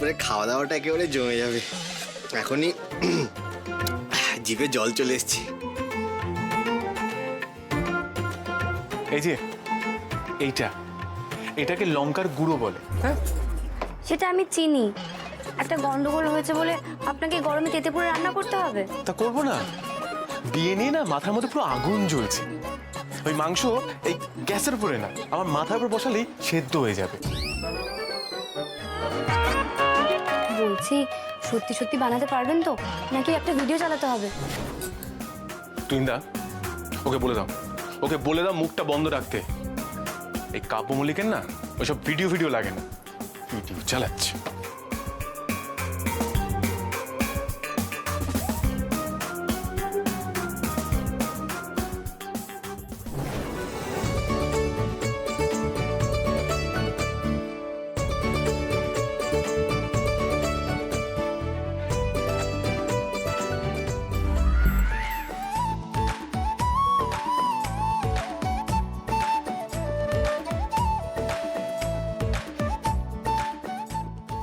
দুপুরে খাওয়া দাওয়াটা একেবারে জমে যাবে। এখনই জিভে জল চলে এসছে। এই যে এটাকে লঙ্কার গুঁড়ো বলে। হ্যাঁ, সেটা আমি চিনি। একটা গন্ডগোল হয়েছে বলে আপনাকে গরমে তেতে পুরে রান্না করতে হবে? তা করবো না। বিয়ে নিয়ে না মাথার মধ্যে পুরো আগুন জ্বলছে। ওই মাংস এই গ্যাসের উপরে না, আমার মাথার উপর বসালেই সেদ্ধ হয়ে যাবে। বলছি, সত্যি সত্যি বানাতে পারবেন তো, নাকি একটা ভিডিও চালাতে হবে? তুইন্দা, ওকে বলে দাও মুখটা বন্ধ রাখতে। এই কাব্য মল্লিকের না ওইসব ভিডিও লাগে না, ভিডিও চালাচ্ছে।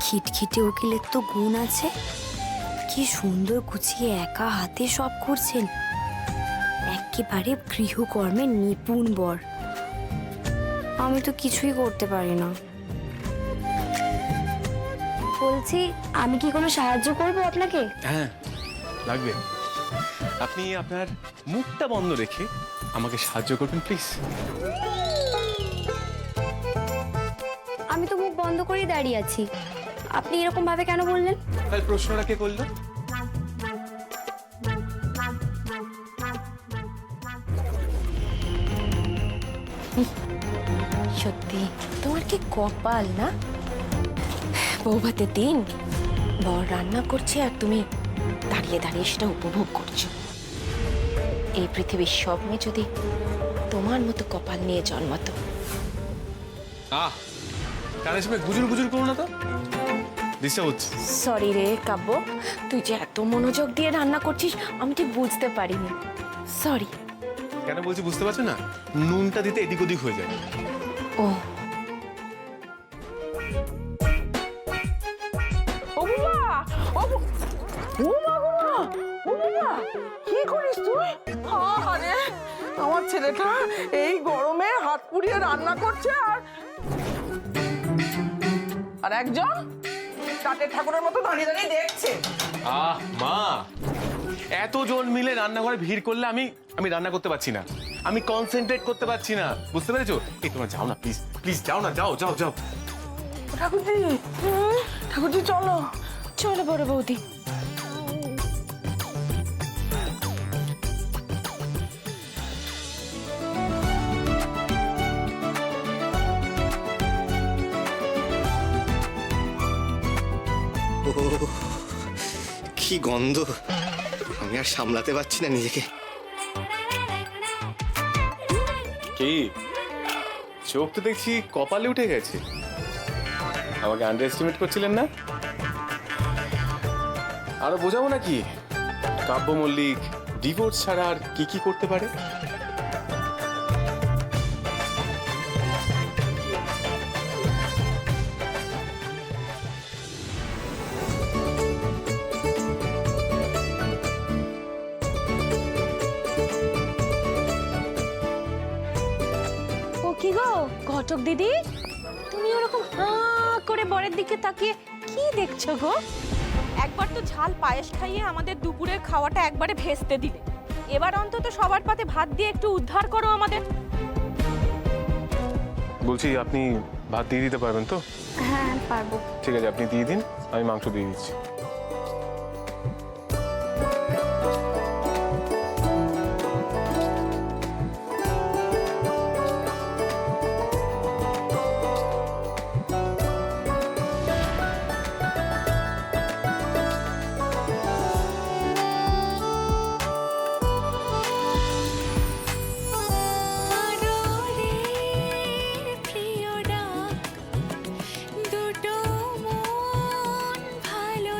খিটখিটে উকিলের তো গুণ আছে। কি সুন্দর গুছিয়ে একা হাতে সব করছেন। একেবারে গৃহকর্মের নিপুণ বর। আমি তো কিছুই করতে পারি না। বলছি, আমি কি কোনো সাহায্য করবো আপনাকে? হ্যাঁ, লাগবে। আপনি আপনার মুখটা বন্ধ রেখে আমাকে সাহায্য করবেন প্লিজ। আমি তো মুখ বন্ধ করেই দাঁড়িয়ে আছি, আপনি এরকম ভাবে কেন বললেন? তাহলে প্রশ্নটা কে করলো? সত্যি তোমার কি কপাল না? বৌভাতে দিন বর রান্না করছে আর তুমি দাঁড়িয়ে দাঁড়িয়ে সেটা উপভোগ করছো। এই পৃথিবীর সব মেয়ে যদি তোমার মতো কপাল নিয়ে জন্মাতো। কানের সামনে গুজুর করো না তো, ডিস্টার্ব হচ্ছে। সরি রে কাব্য, তুই যে এত মনোযোগ দিয়ে রান্না করছিস আমি ঠিক বুঝতে পারিনি। সরি। কেন বলছি বুঝতে পারছো না? নুনটা দিতে এদিক ওদিক হয়ে যায়। ও কি করিস তুই? আরে আমার ছেলেটা এই গরমে হাত পুড়িয়ে রান্না করছে আর একজন কাঠের ঠাকুরের মতো দাঁড়িয়ে দাঁড়িয়ে দেখছে। মা, এতজন মিলে রান্নাঘরে ভিড় করলে আমি রান্না করতে পারছি না, আমি কনসেন্ট্রেট করতে পারছি না, বুঝতে পেরেছো? এই তোমরা যাও না প্লিজ যাও না, যাও। ঠাকুরজি চলো চলো বড় বৌদি। কি গন্ধ, আমি আর সামলাতে পারছি না নিজেকে। কি চোখ তো দেখছি কপালে উঠে গেছে। আমাকে আন্ডার এস্টিমেট করছিলেন না? আরো বোঝাবো নাকি কাব্য মল্লিক ডিভোর্স ছাড়া আর কি করতে পারে? ও কি গো ঘটক দিদি, তুমি ওরকম করে বরের দিকে তাকিয়ে কি দেখছো গো? একবার তো ঝাল পায়েস খাইয়ে আমাদের দুপুরের খাওয়াটা একবারে ভেস্তে দিলে, এবার অন্তত সবার পাতে ভাত দিয়ে একটু উদ্ধার করো আমাদের। বলছি আপনি ভাত দিয়ে দিতে পারবেন তো? হ্যাঁ পারবো। ঠিক আছে, আপনি দিয়ে দিন, আমি মাংস দিয়ে দিচ্ছি। দুটো মন ভালো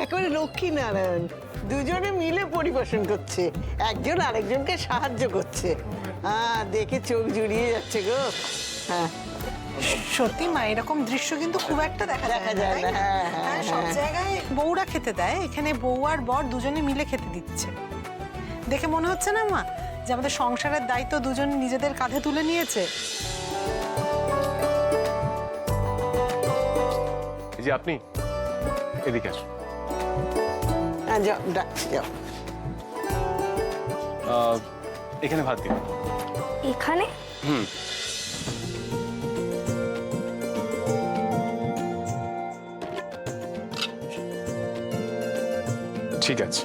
একেবারে লক্ষ্মী নারায়ণ দুজনে মিলে পরিবেশন করছে, একজন আরেকজনকে সাহায্য করছে। দেখে চোখ জুড়িয়ে যাচ্ছে গো। হ্যাঁ, সত্যি মা, এরকম দৃশ্য কিন্তু খুব একটা দেখা যায় না, তাই না? হ্যাঁ, সব জায়গায় বউরা খেতে দেয়, এখানে বউ আর বর দুজনে মিলে খেতে দিচ্ছে। দেখে মনে হচ্ছে না মা যে আমাদের সংসারের দায়িত্ব দুজন নিজেদের কাঁধে তুলে নিয়েছে। এই যে আপনি এদিকে আসুন। যাও ডাকছি, যাও। এখানে ভাত দিন। এখানে ঠিক আছে,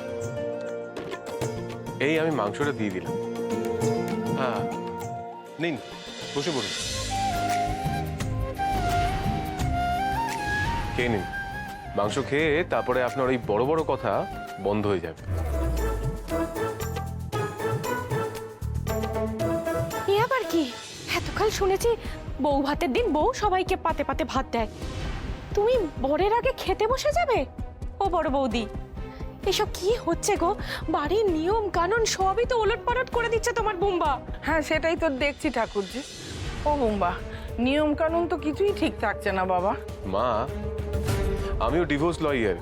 এই আমি মাংসটা দিয়ে দিলাম। হ্যাঁ নিন, বসে পড়ুন, খেয়ে নিন। মাংস খেয়ে তারপরে আপনার ওই বড় বড় কথা বন্ধ হয়ে যাবে। এ আবার কি? এতকাল শুনেছি বউ ভাতের দিন বউ সবাইকে পাতে পাতে ভাত দেয়, তুমি বরের আগে খেতে বসে যাবে? ও বড় বৌদি, এসব কি হচ্ছে গো? বাড়ির নিয়ম কানুন সবই তো ওলটপালট করে দিচ্ছে তোমার বুম্বা। হ্যাঁ, সেটাই তো দেখছি ঠাকুরজি। ও বুম্বা, নিয়ম কানুন তো কিছুই ঠিক থাকছে না বাবা। মা, আমিও ডিভোর্স লয়ার,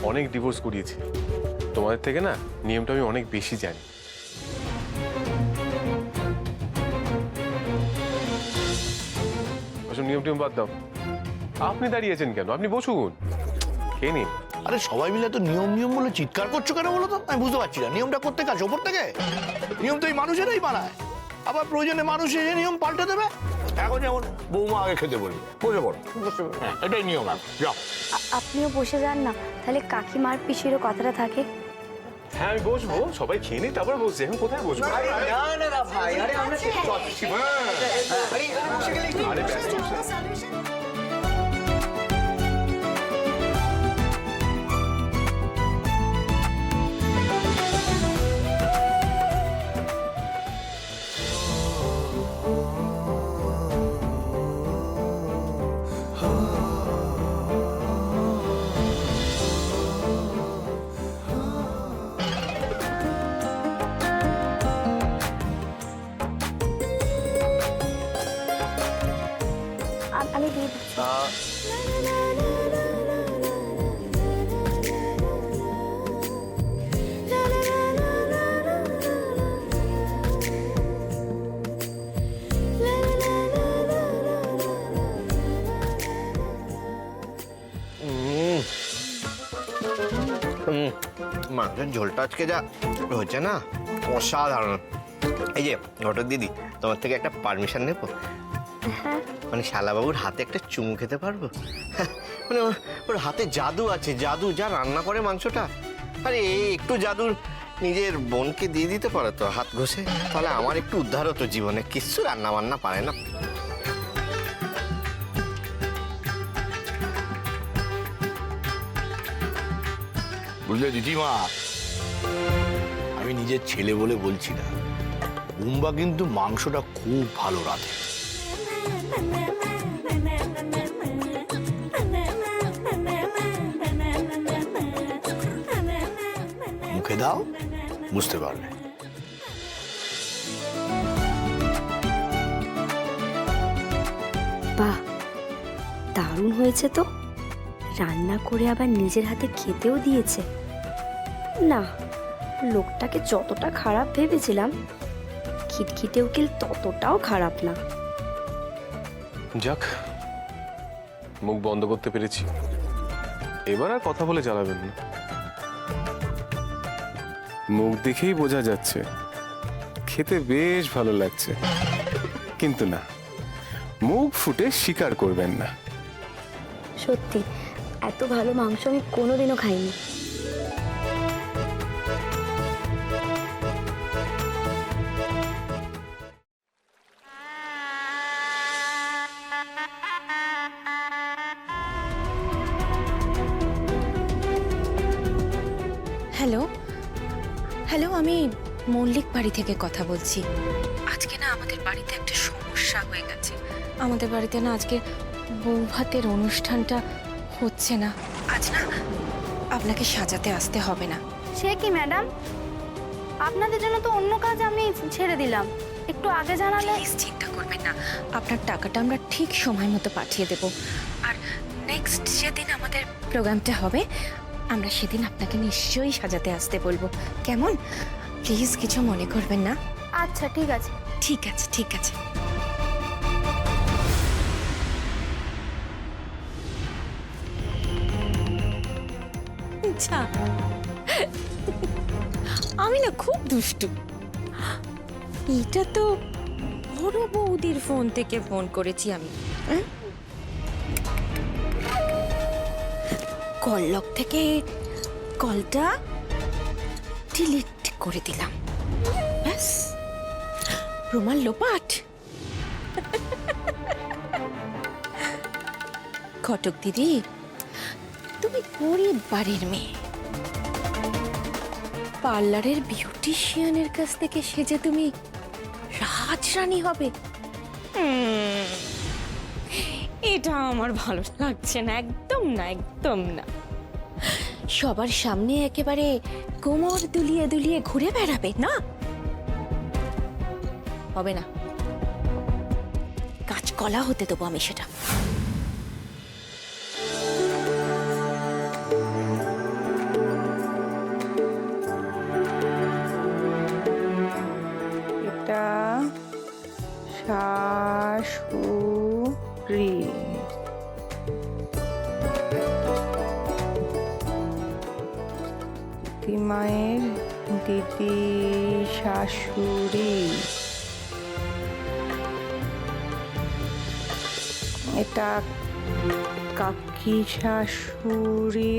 অনেক ডিভোর্স করিয়েছি। তোমাদের থেকে না নিয়মটা আমি অনেক বেশি জানি। নিয়ম টিয়ম বাদ দাও, আপনি দাঁড়িয়েছেন কেন? আপনি বসুন, খেয়ে নিন। আরে সবাই মিলে তো নিয়ম নিয়ম বলে চিৎকার করছো কেন বলো তো? আমি বুঝতে পারছি না, নিয়মটা করতে কাজ ওপর থেকে? নিয়ম তো এই মানুষেরাই বানায়, আবার প্রয়োজনে মানুষ এসে নিয়ম পাল্টে দেবে। এখন যেমন বৌমা আগে খেতে বলবে, বসে পড়ো। হ্যাঁ, এটাই নিয়ম। যাও। আপনিও বসে যান না, তাহলে কাকিমার পিসিরও কথাটা থাকে। হ্যাঁ আমি বসবো, সবাই খেয়ে নিই তারপর বসছি। এখন কোথায় বসবো? আরে ব্যস্ত আমি দিয়ে দিচ্ছি। মাংসের ঝোলটা আজকে যা হচ্ছে না, অসাধারণ। এই যে ঘটক দিদি, তোমার থেকে একটা পারমিশন নেবো? মানে শালাবাবুর হাতে একটা চুমু খেতে পারবো? মানে ওর হাতে জাদু আছে, জাদু, যা রান্না করে মাংসটা। আরে একটু জাদুর নিজের বোনকে দিয়ে দিতে পারে তো হাত ঘষে, তাহলে আমার একটু উদ্ধার হতো জীবনে। কিচ্ছু রান্না বান্না পারে না। বুঝলে দিদিমা, আমি নিজের ছেলে বলে বলছি না, বুম্বা কিন্তু মাংসটা খুব ভালো রাঁধে। মুখে দাও, বুঝতে পারবে। বাহ, দারুণ হয়েছে তো। রান্না করে আবার নিজের হাতে খেতেও দিয়েছে। না, লোকটাকে যতটা খারাপ ভেবেছিলাম, খিটখিটে উকিল ততটাও খারাপ না। যাক, মুখ বন্ধ করতে পেরেছি, এবার আর কথা বলে চালাবেন না। মুখ দেখেই বোঝা যাচ্ছে খেতে বেশ ভালো লাগছে, কিন্তু না, মুখ ফুটে স্বীকার করবেন না। সত্যি এত ভালো মাংস আমি কোনোদিনও খাইনি। হ্যালো হ্যালো, আমি মল্লিক বাড়ি থেকে কথা বলছি। আজকে না আমাদের বাড়িতে একটা সমস্যা হয়ে গেছে। আমাদের বাড়িতে না আজকে বউ ভাতের অনুষ্ঠানটা হচ্ছে না। আজ না আপনাকে সাজাতে আসতে হবে না। সে কি ম্যাডাম, আপনাদের জন্য তো অন্য কাজ আমি ছেড়ে দিলাম, একটু আগে জানালে। প্লিজ চিন্তা করবেন না, আপনার টাকাটা আমরা ঠিক সময় মতো পাঠিয়ে দেব। আর নেক্সট যেদিন আমাদের প্রোগ্রামটা হবে আমরা সেদিন আপনাকে নিশ্চয়ই সাজাতে আসতে বলবো, কেমন? প্লিজ কিছু মনে করবেন না। আচ্ছা ঠিক আছে। ঠিক আছে, ঠিক আছে। আচ্ছা, আমি না খুব দুষ্টু। এটা তো বড় বৌদির ফোন থেকে ফোন করেছি আমি। কল লক থেকে কলটা ডিলিট করে দিলাম, ব্যাস রুমাল লোপাট। ঘটক দিদি, তুমি গরিব বাড়ির মেয়ে, পার্লারের বিউটিশিয়ানের কাছ থেকে সেজে তুমি রাজরানী হবে? এটা আমার ভালো লাগছে না, একদম না, একদম না। সবার সামনে একেবারে কোমর দুলিয়ে দুলিয়ে ঘুরে বেড়াবে না, হবে না। কাঁচকলা হতে দেবো আমি সেটা। এটা শাশুড়ি, মায়ের দিদি শাশুড়ি, এটা কাকি শাশুড়ি,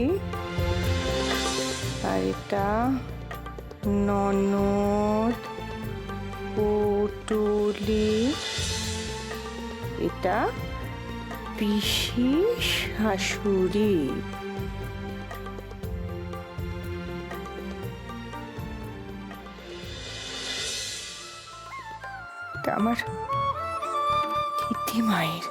আর এটা ননদ পুটুলি, এটা পিসি শাশুড়ি। এটা আমার দিদি মায়ের।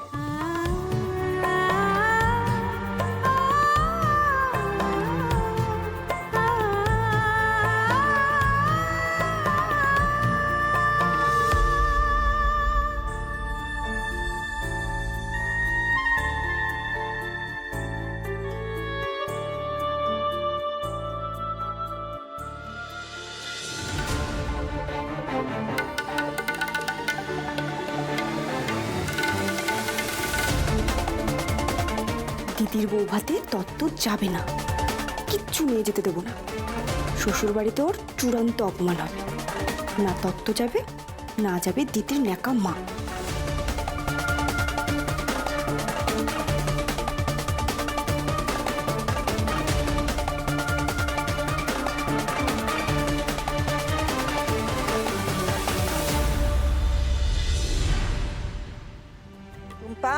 দিদির বউ ভাতে তত্ত্ব যাবে না, কিচ্ছু নিয়ে যেতে দেবো না। শ্বশুর বাড়িতে ওর চূড়ান্ত অপমান হবে। না তত্ত্ব যাবে, না যাবে দিদির ন্যাকা মা। টুম্পা,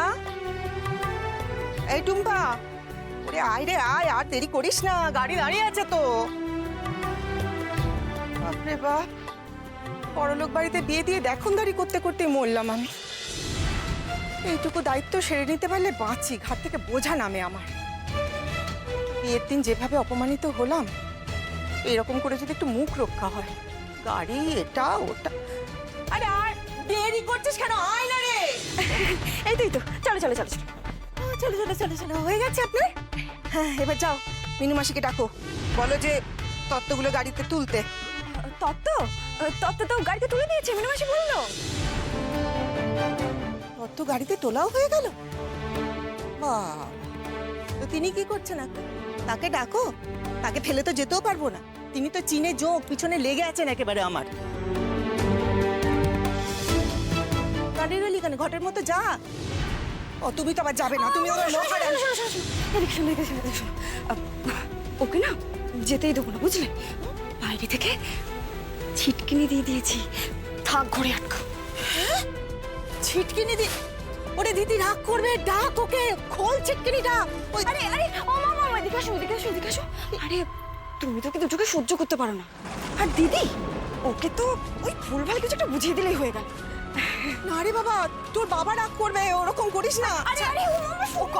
এই টুম্পা, ওরে আয় রে আয়, আর দেরি করিস না, গাড়ি দাঁড়িয়ে আছে তো। বাপরে বাপ, পরলোক বাড়িতে বিয়ে দিয়ে দেখনদারি করতে করতে মরলাম আমি। এইটুকু দায়িত্ব সেরে নিতে পারলে বাঁচি, ঘাট থেকে বোঝা নামে আমার। বিয়ের দিন যেভাবে অপমানিত হলাম, এরকম করে যদি একটু মুখ রক্ষা হয়। গাড়ি এটা ওটা, আরে আর দেরি করছিস কেন? আয় না রে। এই তুই তো, চলো চলো চলো চলো চলো চলো চলো চলো, হয়ে গেছে আপনার? হ্যাঁ, এবার যাও মিনু মাসিকে ডাকো, বলো যে তত্ত্বগুলো গাড়িতে তুলতে। তত্ত্ব তত্ত্ব তো গাড়িতে তুলে দিয়েছে, মিনু মাসি বললো। তত্ত্ব গাড়িতে তোলাও হয়ে গেল? বাহ, তো তিনি কি করছেন এখন? তাকে ডাকো, তাকে ফেলে তো যেতেও পারবো না। তিনি তো চীনে জোঁক, পিছনে লেগে আছেন একেবারে আমার। গাড়ির কেন ঘটের মতো যা। ও তুমি তো আবার যাবে না, তুমি ওকে না যেতেই দেবো না, বুঝলে? বাইরে থেকে ছিটকিনি দিয়ে দিয়েছি, থাক ঘরে আটকা। ছিটকিনি দি? ওরে দিদি রাগ করবে, ডাক ওকে, খোল ছিটকিনিটা। আরে আরে ও মামা, এদিকে আসো এদিকে আসো এদিকে আসো। আরে তুমি তো কি দুটোকে সহ্য করতে পারো না। আর দিদি ওকে তো ওই ভুলভাল কিছু একটা বুঝিয়ে দিলেই হয়ে গেল। না রে বাবা, তোর বাবা রাগ করবে, ওরকম করিস না।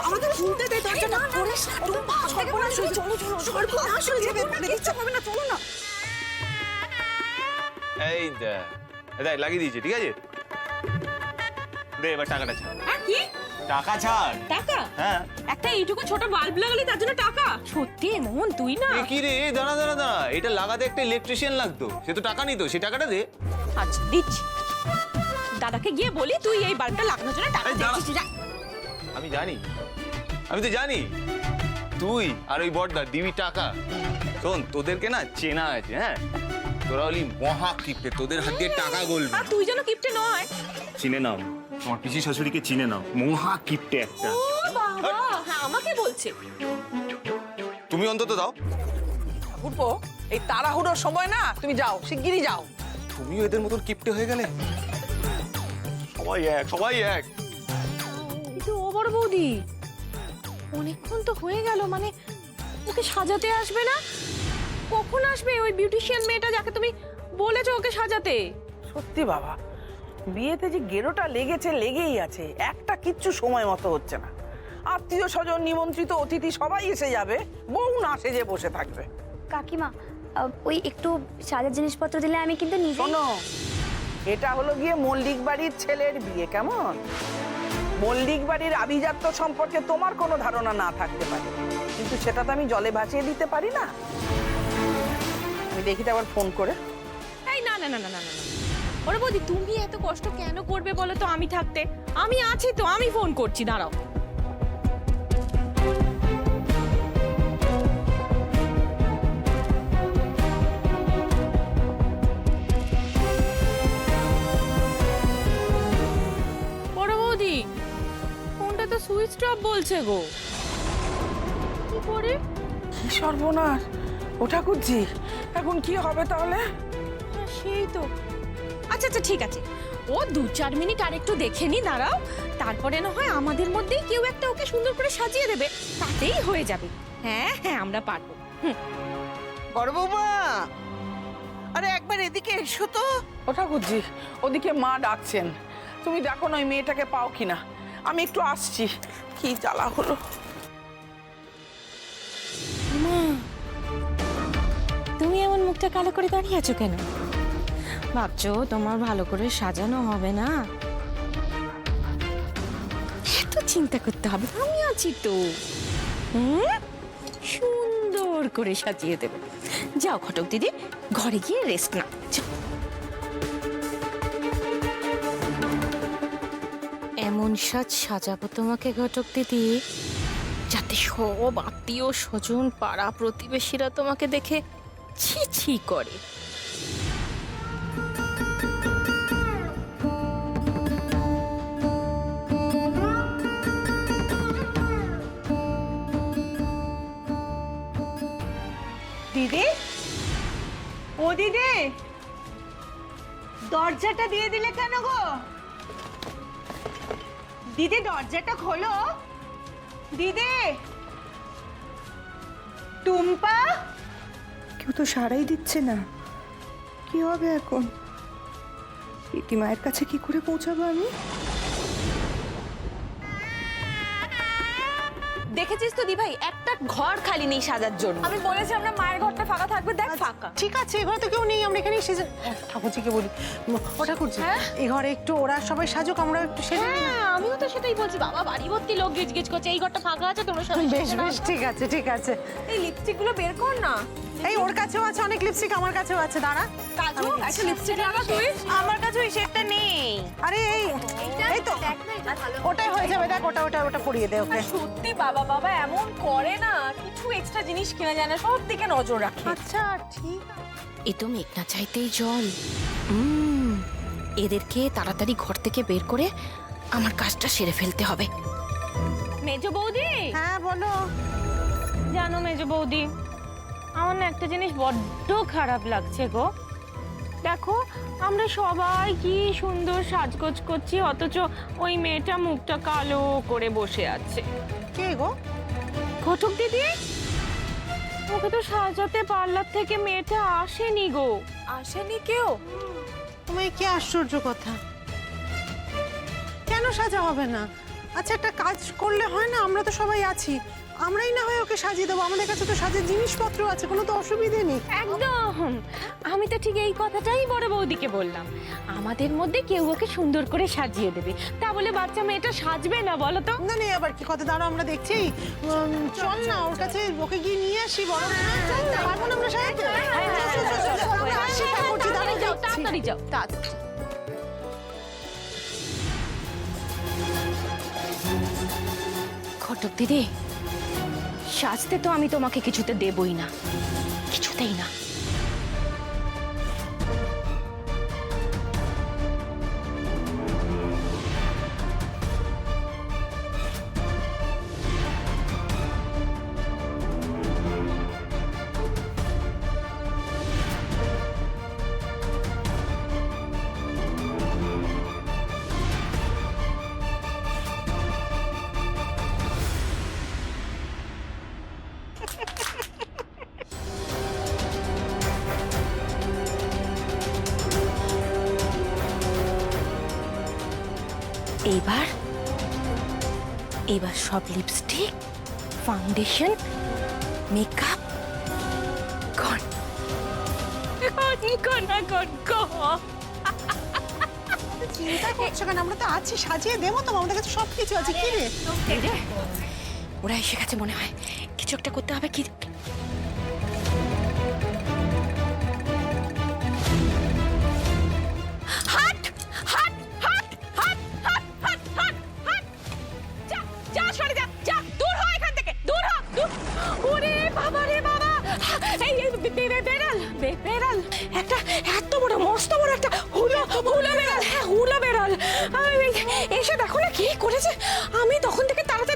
আমাদের শুনতে দে, দরজাটা করিস না। সর্বনাশ হয়ে যাবে, সর্বনাশ হয়ে যাবে, ইচ্ছা করবে না, চলো না। এই দেখ লাগিয়ে দিয়েছে, ঠিক আছে? দে এবার টাকাটা ছাড়। কি টাকা ছাড়। টাকা? হ্যাঁ। একটা এইটুকু ছোট বাল্ব লাগালি তার জন্য টাকা? সত্যি মোহন, তুই না। এ কি রে, দাঁড়া দাঁড়া দাঁড়া, এটা লাগাতে একটা ইলেকট্রিশিয়ান লাগতো, সে তো টাকা নিত, সে টাকাটা দে। আচ্ছা দিচ্ছি। দাদাকে গিয়ে বলি তুই এই বাল্বটা লাগানোর জন্য টাকা এই দাঁড়া। দিচ্ছিস। যা। আমি জানি, আমি তো জানি তুই আর ওই বড়দা দিবি টাকা। শোন, তোদেরকে না চেনা আছে, হ্যাঁ? তোরা হলি মহা কিপ্টে, তোদের হাত দিয়ে টাকা গলবে। আর তুই যেন কিপটে নয়। চিনে নাও, তোমার পিসি শাশুড়িকে চিনে নাও, মহা কিপ্টে একটা। ও বাবা, হ্যাঁ আমাকে বলছে। তুমি অন্তত দাও। উঠবো, এই তাড়াহুড়োর সময় না, তুমি যাও, শিগগিরই যাও। তুমিও এদের মতন কিপ্টে হয়ে গেলে। সবাই এক, সবাই এক। কিন্তু ও বড় বৌদি, অনেকক্ষণ তো হয়ে গেল, মানে ওকে সাজাতে আসবে না? কখন আসবে ওই বিউটিশিয়ান মেয়েটা যাকে তুমি বলেছো ওকে সাজাতে? সত্যি বাবা, বিয়েতে যে গেরোটা লেগেই আছে, একটা কিচ্ছু সময় মতো হচ্ছে না। আত্মীয় স্বজন, নিমন্ত্রিত অতিথি সবাই এসে যাবে, বউ না সেজে বসে থাকবে। কাকিমা, ওই একটু সাজার জিনিসপত্র দিলে আমি কিন্তু নিজে। শোনো, এটা হলো গিয়ে মল্লিক বাড়ির ছেলের বিয়ে, কেমন? মল্লিক বাড়ির আভিজাত্য সম্পর্কে তোমার কোনো ধারণা না থাকতে পারে, কিন্তু সেটা তো আমি জলে ভাসিয়ে দিতে পারি না। আমি দেখি তো আবার ফোন করে। এই না না না না না না, ওরে বৌদি তুমি এত কষ্ট কেন করবে বলো তো? আমি থাকতে, আমি আছি তো, আমি ফোন করছি, দাঁড়াও। বড় বৌদি, ফোনটা তো সুইচ অফ বলছে গো। কি করে? কি সর্বনাশ, ওটা করছি, এখন কি হবে তাহলে? হ্যাঁ, সেই তো। আচ্ছা আচ্ছা ঠিক আছে, ও 2-4 মিনিট আর একটু দেখে নি, দাঁড়াও। তারপরে না হয় আমাদের মধ্যেই কেউ একটা ওকে সুন্দর করে সাজিয়ে দেবে, তাতেই হয়ে যাবে। হ্যাঁ হ্যাঁ, আমরা পারবো। বড় বৌমা, আরে একবার এদিকে এসো তো। ওটা করছি, ওদিকে মা ডাকছেন, তুমি দেখো না ওই মেয়েটাকে পাও কিনা। আমি একটু আসছি। কি জ্বালা হলো। তুমি এমন মুখটা কালো করে দাঁড়িয়ে আছো কেন? ভাবছো তোমার ভালো করে সাজানো হবে না? এত চিন্তা করতে হবে, আমি আছি তো। সুন্দর করে সাজিয়ে দেবে। যাও ঘটক দিদি, ঘরে গিয়ে রেস্ট নাও। এমন সাজাবো তোমাকে ঘটক দিদি, যাতে সব আত্মীয় স্বজন, পাড়া প্রতিবেশীরা তোমাকে দেখে ছি ছি করে। দিদি, ও দিদি, দরজাটা দিয়ে দিলে কেন গো? দিদি দরজাটা খোলো। দিদি, টুম্পা, কেউ তো সাড়াই দিচ্ছে না। কি হবে এখন? রীতিমায়ের কাছে কি করে পৌঁছাবো আমি? দেখেছিস তো দি ভাই, একটা ঘর খালি নেই সাজার জন্য। আমি বলেছি আমরা মায়ের ঘরটা ফাঁকা থাকবে, দেখ ফাঁকা। ঠিক আছে, এঘরে তো কেউ নেই, আমরা এখানেই সেজে। ঠাকুরজিকে বলি, ওটা করছি, এই ঘরে একটু ওরা সবাই সাজুক, আমরা একটু সেজে নিই। হ্যাঁ, আমিও তো সেটাই বলছি। বাবা, বাড়ি ভর্তি লোক গিজ গিজ করছে, এই ঘরটা ফাঁকা আছে, তোমরা সবাই বেশ বেশ, ঠিক আছে ঠিক আছে। এই লিপস্টিক গুলো বের কর না। এই ওর কাছেও আছে অনেক লিপস্টিক, আমার কাছেও আছে, দাঁড়া। কাজু, একটা লিপস্টিক লাগা তুই। আমার কাছে ওই শেডটা নেই। আরে এই তো, ওটাই হয়ে যাবে, দেখ ওটা ওটা ওটা পরিয়ে দে ওকে। সত্যি বাবা বাবা এমন করে না, কিছু এক্সট্রা জিনিস কেনা যায় না, সব দিকে নজর রাখে। আচ্ছা ঠিক। এ তো মেঘনা চাইতেই জল। এদেরকে তাড়াতাড়ি ঘর থেকে বের করে আমার কাজটা সেরে ফেলতে হবে। মেজো বৌদি, হ্যাঁ বলো। জানো মেজো বৌদি, আমার না একটা জিনিস বড্ড খারাপ লাগছে গো। দেখো, আমরা সবাই কি সুন্দর সাজগোজ করছি, অথচ ওই মেয়েটা মুখটা কালো করে বসে আছে। কে গো? ঘটক দিদি, ওকে তো সাজাতে পার্লার থেকে মেয়েটা আসেনি গো। আসেনি কেউ? তোমায় কি আশ্চর্য কথা! কেন সাজা হবে না? আচ্ছা একটা কাজ করলে হয় না, আমরা তো সবাই আছি, আমরাই না হয় ওকে সাজিয়ে দেবো, আমাদের কাছে তো সাজের জিনিসপত্র আছে, কোনো তো অসুবিধে নেই। একদম, আমি তো ঠিক এই কথাটাই বড় বৌদিকে বললাম, আমাদের মধ্যে কেউ ওকে সুন্দর করে সাজিয়ে দেবে, তা বলে বাচ্চা মেয়েটা সাজবে না বলো তো? না নেই আবার কি কথা, দাঁড়াও আমরা দেখছি। চল না ওর কাছে, ওকে গিয়ে নিয়ে আসি বরং। পারবো না আমরা সাজাতে? আমরা আসছি, তা করছি, দাঁড়াও দেখছি। তাড়াতাড়ি যাও, তাড়াতাড়ি। ঘটক দিদি, সাজতে তো আমি তোমাকে কিছুতে দেবই না, কিছুতেই না। এবার সব লিপস্টিক, ফাউন্ডেশন, মেকআপ কর। চিন্তা করছো কেন, আমরা তো আছি, সাজিয়ে দেবো তো, আমাদের কাছে সবকিছু আছে। কি রে, ওরা এসে গেছে মনে হয়, কিছু একটা করতে হবে। কি হাট হাট হাট হাট হাট হাট হাট হাট, যা যা, সরে যা, যা, দূর হ এখান থেকে, দূর হ, দূর। ওরে বাবা রে বাবা, এই বেড়াল, বেড়াল, একটা এত বড় মস্ত বড় একটা হুলো বেড়াল, হ্যাঁ হুলো বেড়াল। এসে দেখো না কি করেছে, আমি তখন থেকে তাড়াতে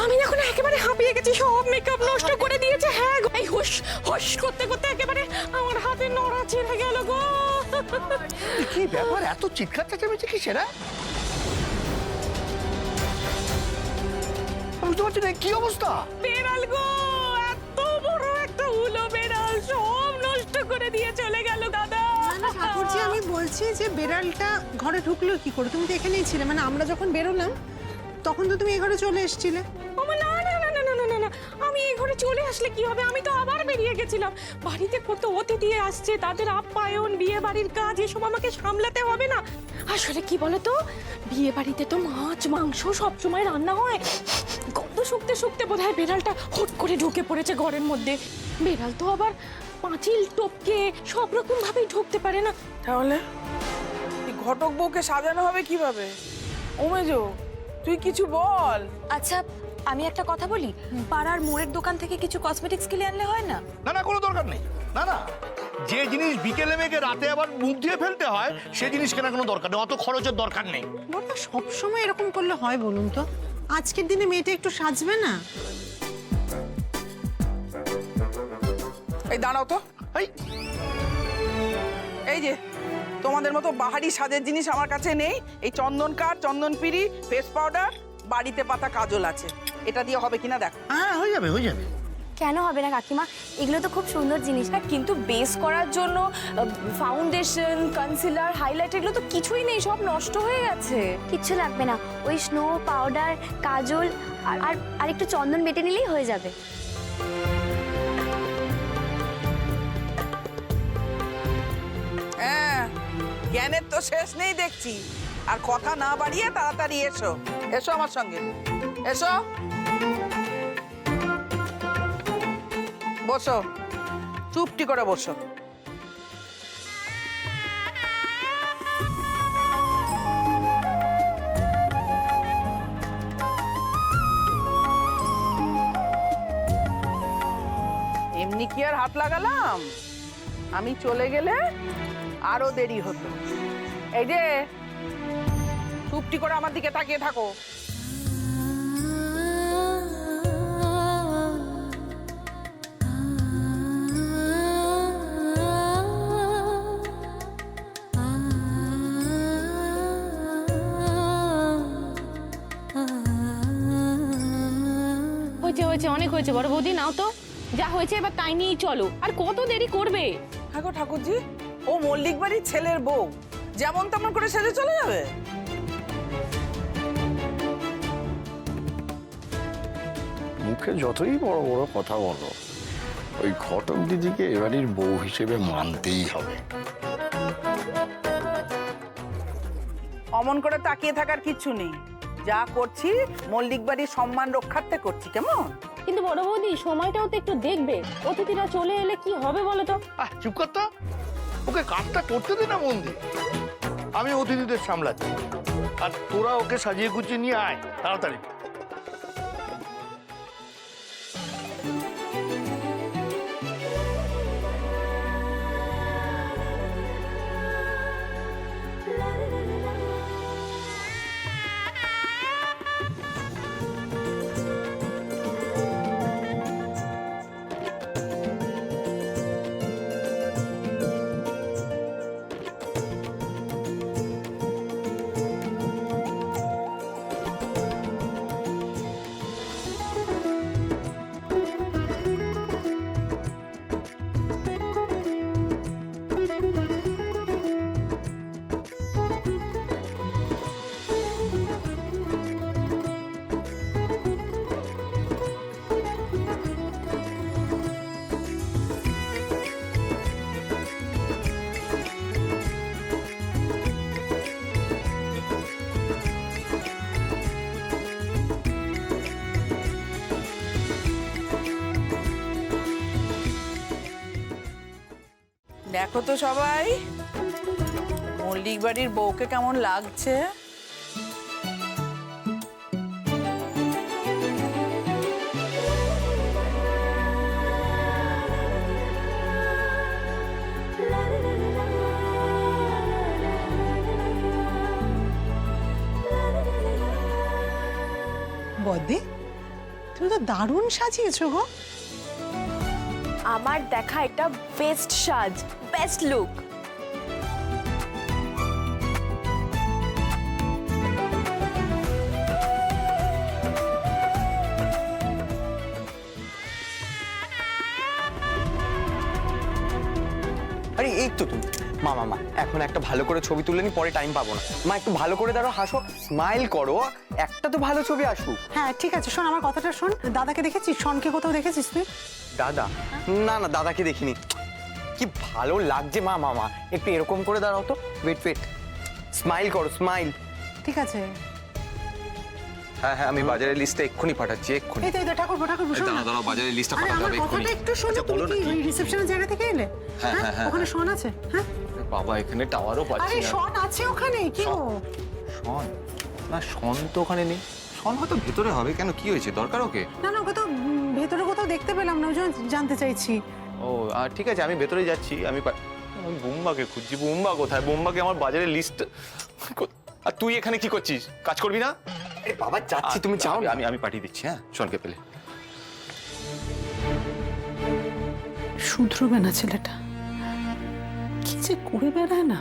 আমি এখন একেবারে হাঁপিয়ে গেছি, সব মেকআপ নষ্ট করে দিয়েছে। হ্যাঁ গো, এই হুশ হুশ করতে করতে একেবারে আমার হাতে নড়া ছিঁড়ে গেল গো। কি ব্যাপার, এত চিৎকার চেঁচামেচি কিসের? বুঝতে পারছি না কি অবস্থা। বেড়াল গো, এত বড় একটা হুলো বেড়াল সব নষ্ট করে দিয়ে চলে গেল দাদা। ঠাকুরজি আমি বলছি যে বেড়ালটা ঘরে ঢুকলো কি করে? তুমি তো এখানেই ছিলে, মানে আমরা যখন বেরোলাম তখন তো তুমি এই ঘরে চলে এসেছিলে। না না না না না না না, আমি এই ঘরে চলে আসলে কি হবে, আমি তো আবার বেরিয়ে গেছিলাম। বাড়িতে কত অতিথি আসছে, তাদের আপ্যায়ন, বিয়ে বাড়ির কাজ, এসব আমাকে সামলাতে হবে না? আসলে কি বলতো, বিয়ে বাড়িতে তো মাছ মাংস সবসময় রান্না হয়, গন্ধ শুকতে শুকতে বোধহয় বেড়ালটা হুট করে ঢুকে পড়েছে ঘরের মধ্যে। বেড়াল তো আবার পাঁচিল টপকে সব রকম ভাবেই ঢুকতে পারে না। তাহলে এই ঘটক বউকে সাজানো হবে কিভাবে? ওমেজো তুই কিছু বল। আচ্ছা আমি একটা কথা বলি, পাড়ার মোড়ের দোকান থেকে কিছু কসমেটিক্স কিনে আনলে হয় না? না না, কোনো দরকার নেই। না না, যে জিনিস বিকেলে মেঘে রাতে আবার মুখ দিয়ে ফেলতে হয় সে জিনিস কেনার কোনো দরকার নেই, অত খরচের দরকার নেই। বড়দা সবসময় এরকম করলে হয় বলুন তো? আজকের দিনে মেয়েটা একটু সাজবে না? এই দাঁড়াও তো, এই যে তোমাদের মতো বাহারি সাজের জিনিস আমার কাছে নেই। এই চন্দন কাঠ, চন্দন পিড়ি, ফেস পাউডার, বাড়িতে পাতা কাজল আছে, এটা দিয়ে হবে কিনা দেখো। হ্যাঁ হয়ে যাবে, হয়ে যাবে। কেন হবে না কাকিমা, এগুলো তো খুব সুন্দর জিনিস। হ্যাঁ কিন্তু বেস করার জন্য ফাউন্ডেশন, কনসিলার, হাইলাইট এগুলো তো কিছুই নেই, সব নষ্ট হয়ে গেছে। কিচ্ছু লাগবে না, ওই স্নো পাউডার, কাজল আর একটু চন্দন বেটে নিলেই হয়ে যাবে। হ্যাঁ, জ্ঞানের তো শেষ নেই দেখছি। আর কথা না বাড়িয়ে তাড়াতাড়ি এসো, এসো আমার সঙ্গে, এসো, বসো, চুপটি করে বসো। এমনি কি আর হাত লাগালাম? আমি চলে গেলে আরো দেরি হতো। এই যে চুপটি করে আমার দিকে তাকিয়ে থাকো। হয়েছে অনেক হয়েছে বড় বৌদি, নাও তো যা হয়েছে, এবার তাই নিয়েই চলো, আর কত দেরি করবে? হ্যাঁ গো ঠাকুরজি, ও মল্লিক বাড়ির ছেলের বউ, যেমন তেমন করে সেজে চলে যাবে? মুখে যতই বড় বড় কথা বলো, ওই ঘটক দিদিকে এবারের বউ হিসেবে মানতেই হবে। অমন করে তাকিয়ে থাকার কিচ্ছু নেই, যা করছি মল্লিক বাড়ির সম্মান রক্ষার্থে করছি, কেমন? কিন্তু বড় বৌদি সময়টাও তো একটু দেখবে, অতিথিরা চলে এলে কি হবে বলো তো? চুপ করতো, ওকে কাজটা করতে দে না মন দিয়ে। আমি অতিথিদের সামলাচ্ছি, আর তোরা ওকে সাজিয়ে গুছিয়ে নিয়ে আয় তাড়াতাড়ি। দেখো তো সবাই মল্লিক বাড়ির বউকে কেমন লাগছে। বদ্দি, তুমি তো দারুণ সাজিয়েছো গো। আমার দেখা এটা বেস্ট সাজ, বেস্ট লুক। আরে এই তো তুমি মা মামা এখন একটা ভালো করে ছবি তুলে নি, পরে টাইম পাবো না। মা একটু ভালো করে দাঁড়াও, হাসো, স্মাইল করো, একটা তো ভালো ছবি আসুক। হ্যাঁ ঠিক আছে, শোন আমার কথাটা শোন। দাদাকে দেখেছিস? শনকে কোথাও দেখেছিস তুই? দাদা? না না, দাদাকে দেখিনি। কি ভালো লাগছে মা মামা, একটু এরকম করে দাঁড়াও তো। ওয়েট ওয়েট, স্মাইল করো, স্মাইল। ঠিক আছে। হ্যাঁ হ্যাঁ, আমি বাজারের লিস্টটা এক্ষুনি পাঠাচ্ছি, এক্ষুনি। এই তো ঠাকুর শোন না। দাঁড়াও, বাজারের লিস্টটা আরে পাঠাতে আমার হবে এক্ষুনি। কথাটা একটু শোনো। তুমি কি ওই রিসেপশনের জায়গা থেকে এলে? হ্যাঁ, হ্যাঁ, হ্যাঁ, ওখানে শন আছে? হ্যাঁ বাবা, এখানে টাওয়ারও পাচ্ছি আরে না। শন আছে ওখানে, কি গো? শন? না, শন তো ওখানে নেই। শন হয়তো ভেতরে হবে। কেন, কি হয়েছে? দরকার ওকে? না না, ওকে তো ভেতরে কোথাও দেখতে পেলাম না, ওই জন্য জানতে চাইছি। ও ঠিক আছে, আমি ভেতরে যাচ্ছি। আমি বুম্বাকে খুঁজছি। বুম্বা কোথায়? বুম্বাকে আমার বাজারের লিস্ট। আর তুই এখানে কি করছিস? কাজ করবি না? আরে বাবা যাচ্ছি, তুমি যাও। আমি পাঠিয়ে দিচ্ছি। হ্যাঁ, শনকে পেলে। শুধরবে না ছেলেটা, কি যে করে বেড়ায় না।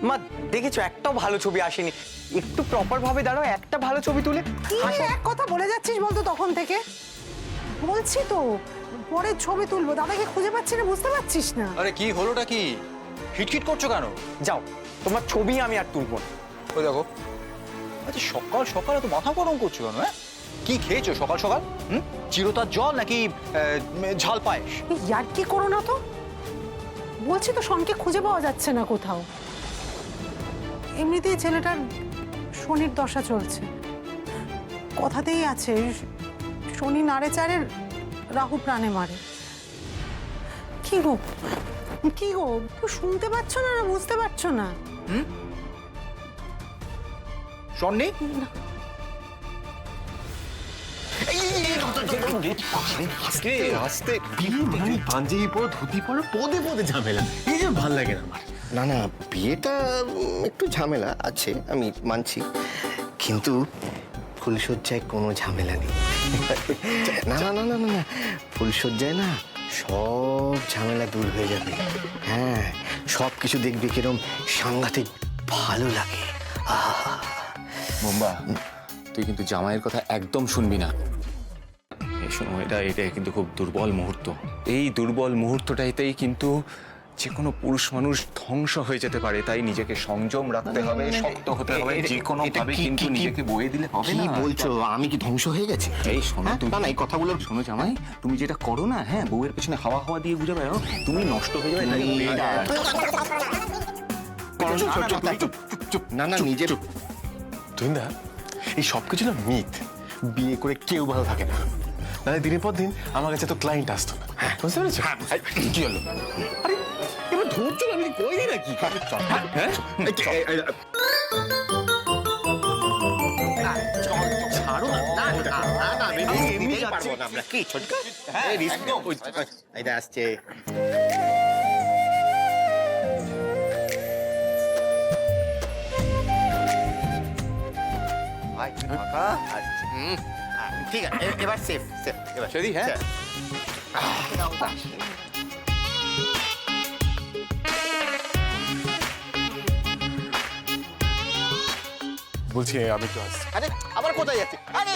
মা দেখেছো একটাও ভালো ছবি আসেনি। একটু প্রপার ভাবে দাঁড়াও, একটা ভালো ছবি তুলে। কি এক কথা বলে যাচ্ছিস বলতো তখন থেকে? বলছি তো পরে ছবি তুলবো, দাদাকে খুঁজে পাচ্ছি না, বুঝতে পারছিস না? আরে কি হলোটা কি? খিটখিট করছো কেন? যাও, তোমার ছবি আমি আর তুলবো না। ওই দেখো। আচ্ছা, সকাল সকাল তো মাথা গরম করছো কেন? হ্যাঁ, কি খেয়েছো সকাল সকাল? চিরতার জল নাকি ঝাল পায়েস? ইয়ার কি করো না তো। বলছি তো শনকে খুঁজে পাওয়া যাচ্ছে না কোথাও। এমনিতেই ছেলেটার শনির দশা চলছে, কথাতেই আছে শনি নাড়ে চাড়ে, রাহু প্রাণে মারে। কি গো শুনতে পাচ্ছ না, বুঝতে পারছো না? শন নেই? আস্তে আস্তে পাঞ্জাবি পরো, ধুতি পরো, পদে পদে ঝামেলা। এই যে ভাল লাগে না আমার। না না, বিয়েটা একটু ঝামেলা আছে, আমি মানছি, কিন্তু ফুলসজ্জায় কোনো ঝামেলা নেই। না না না না না না, ফুলসজ্জায় না সব ঝামেলা দূর হয়ে যাবে। হ্যাঁ, সব কিছু দেখবে কিরম সাংঘাতিক ভালো লাগে। বোম্বা, তুই কিন্তু জামাইয়ের কথা একদম শুনবি না। শোনো, এটা কিন্তু খুব দুর্বল মুহূর্ত। এই দুর্বল মুহূর্তটাইতেই কিন্তু যে কোনো পুরুষ মানুষ ধ্বংস হয়ে যেতে পারে, তাই নিজেকে সংযম রাখতে হবে, শক্ত হতে হবে, যে কোনো ভাবে কিন্তু নিজেকে বয়ে দিলে হবে না। বলছো আমি কি ধ্বংস হয়ে গেছি? এই শোনো, তুমি না এই কথাগুলো শোনো জামাই, তুমি যেটা করো না, হ্যাঁ, বউয়ের পেছনে হাওয়া হাওয়া দিয়ে ঘুরে বেড়াও, তুমি নষ্ট হয়ে যাবে। তাই না না নিজের তুইন্দা, এই সব কিছু না মিথ। বিয়ে করে কেউ ভালো থাকে না, নাহলে দিনের পর দিন আমার কাছে তো ক্লায়েন্ট আসতো না। বুঝতে পেরেছো? কি হলো? আরে এবার ধরছো না, আমি কই দিই নাকি? হ্যাঁ ছাড়ো না, না না না এমনি পারবো না আমরা। কি ছোটকা? এই রিস্ক তো এইটা আসছে। ভাই কাকা আসছে। ঠিক আছে, এবার সেফ সেফ এবার সরি, হ্যাঁ। বলছি আমি তো আসছি। আরে আবার কোথায় যাচ্ছে? আরে